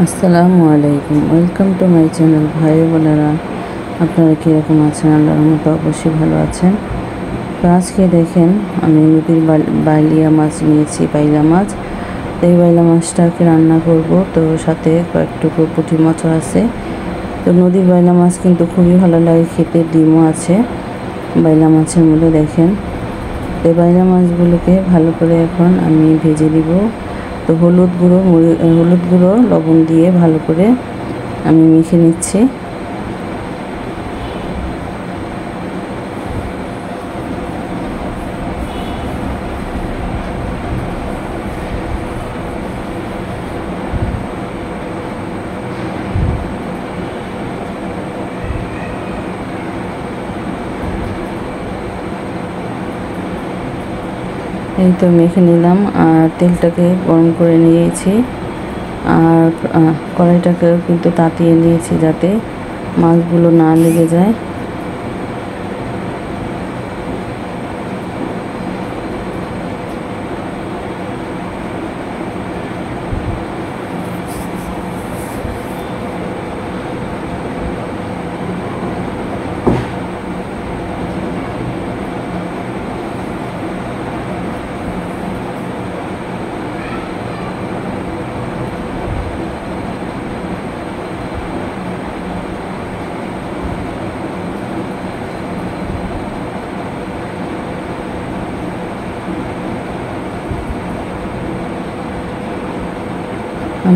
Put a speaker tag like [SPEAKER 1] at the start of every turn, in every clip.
[SPEAKER 1] আসসালামু আলাইকুম, welcome to my channel. ভাই বোনেরা, আপনারা কীরকম আছেন? আল্লাহর মতো অবশ্যই ভালো আছেন। তো আজকে দেখেন, আমি নদীর বাইলিয়া মাছ নিয়েছি, বাইলা মাছ। তো এই বাইলা মাছটাকে রান্না করব। তো সাথে কয়েকটুকু পুঁটি মাছও আছে। তো নদীর বাইলা মাছ কিন্তু খুবই ভালো লাগে খেতে, ডিমও আছে বাইলা মাছের মধ্যে। দেখেন, তো এই বাইলা মাছগুলোকে ভালো করে এখন আমি ভেজে দিব। তো হলুদ গুঁড়ো লবণ দিয়ে ভালো করে আমি মেখে নিচ্ছি। এই তো মেখে নিলাম, আর তেলটাকে গরম করে নিয়েছি, আর কড়াইটাকেও কিন্তু তাতিয়ে নিয়েছি যাতে মাছগুলো না লেগে যায়।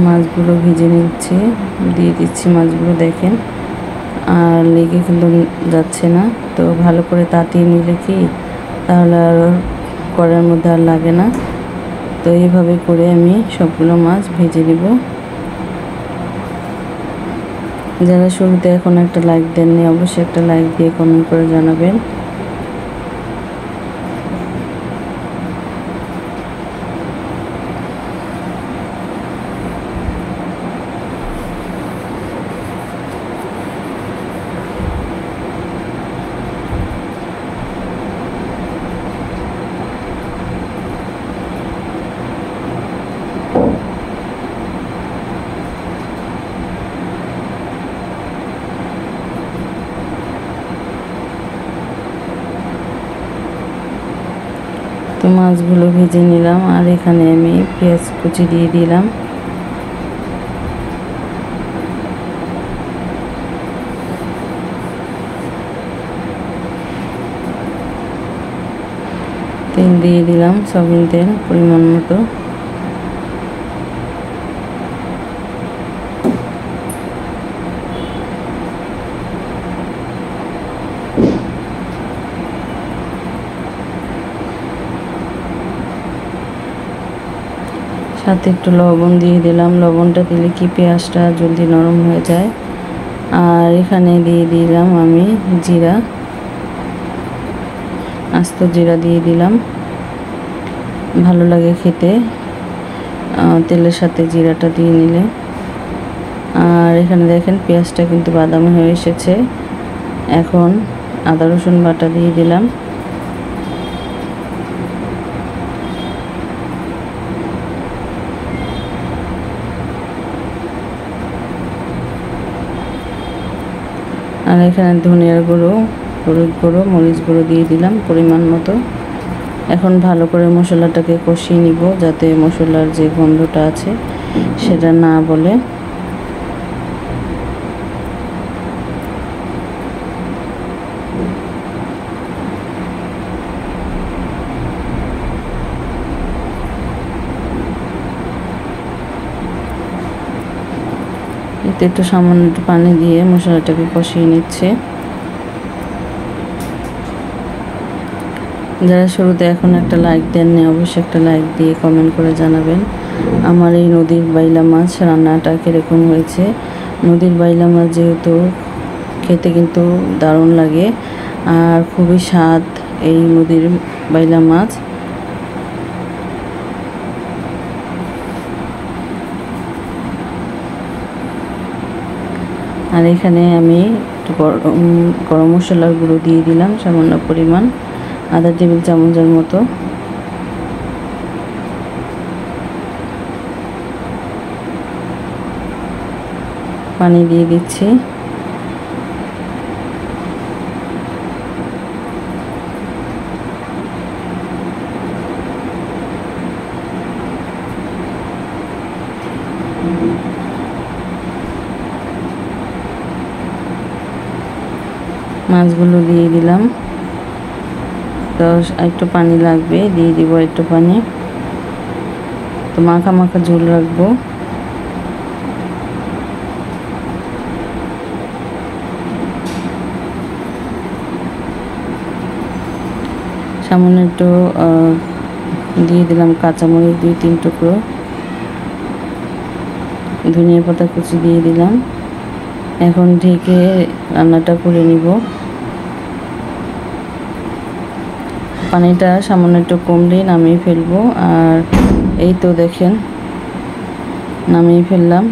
[SPEAKER 1] মাছগুলো ভেজে নিচ্ছি, দিয়ে দিচ্ছি মাছগুলো। দেখেন, আর লেগে কিন্তু যাচ্ছে না। তো ভালো করে তাতিয়ে নিলে কি তাহলে আর কড়াইয়ের মধ্যে আর লাগে না। তো এইভাবে করে আমি সবগুলো মাছ ভেজে নিব। যারা শুরুতে এখন একটা লাইক দেননি, অবশ্যই একটা লাইক দিয়ে কমেন্ট করে জানাবেন। তো মাছগুলো ভেজে নিলাম, আর এখানে আমি পেঁয়াজ কুচি দিয়ে দিলাম। তেল দিয়ে দিলাম, সয়াবিন তেল পরিমাণ মতো। সাথে একটু লবণ দিয়ে দিলাম। লবণটা দিলে কি পেঁয়াজটা জলদি নরম হয়ে যায়। আর এখানে দিয়ে দিলাম আমি জিরা, আস্ত জিরা দিয়ে দিলাম। ভালো লাগে খেতে তেলের সাথে জিরাটা দিয়ে নিলে। আর এখানে দেখেন পেঁয়াজটা কিন্তু বাদামি হয়ে এসেছে। এখন আদা রসুন বাটা দিয়ে দিলাম। আর এখানে ধনিয়ার গুঁড়ো, হলুদ গুঁড়ো, মরিচ গুঁড়ো দিয়ে দিলাম পরিমাণ মতো। এখন ভালো করে মশলাটাকে কষিয়ে নিব, যাতে মশলার যে গন্ধটা আছে সেটা না বলে। এতে একটু সামান্য একটু পানি দিয়ে মশলাটাকে কষিয়ে নিচ্ছে। যারা শুরুতে এখন একটা লাইক দেননি, অবশ্যই একটা লাইক দিয়ে কমেন্ট করে জানাবেন আমার এই নদীর বাইলা মাছ রান্নাটা কীরকম হয়েছে। নদীর বাইলা মাছ যেহেতু খেতে কিন্তু দারুণ লাগে, আর খুবই স্বাদ এই নদীর বাইলা মাছ। আর এখানে আমি একটু গরম মশলার গুঁড়ো দিয়ে দিলাম সামান্য পরিমাণ, আধা টেবিল চামচের মতো। পানি দিয়ে দিচ্ছি। মাছগুলো দিয়ে দিলাম। তো একটু পানি লাগবে, দিয়ে দিব একটু পানি। তো মাখা মাখা ঝোল রাখবো। সামান্য একটু দিয়ে দিলাম কাঁচামরিচ 2-3 টুকরো, ধনিয়া পাতা কুচি দিয়ে দিলাম। এখন ঢেকে রান্নাটা করে নিব। পানিটা সামান্য একটু কমলেই নামিয়ে ফেলবো। আর এই তো দেখেন নামিয়ে ফেললাম।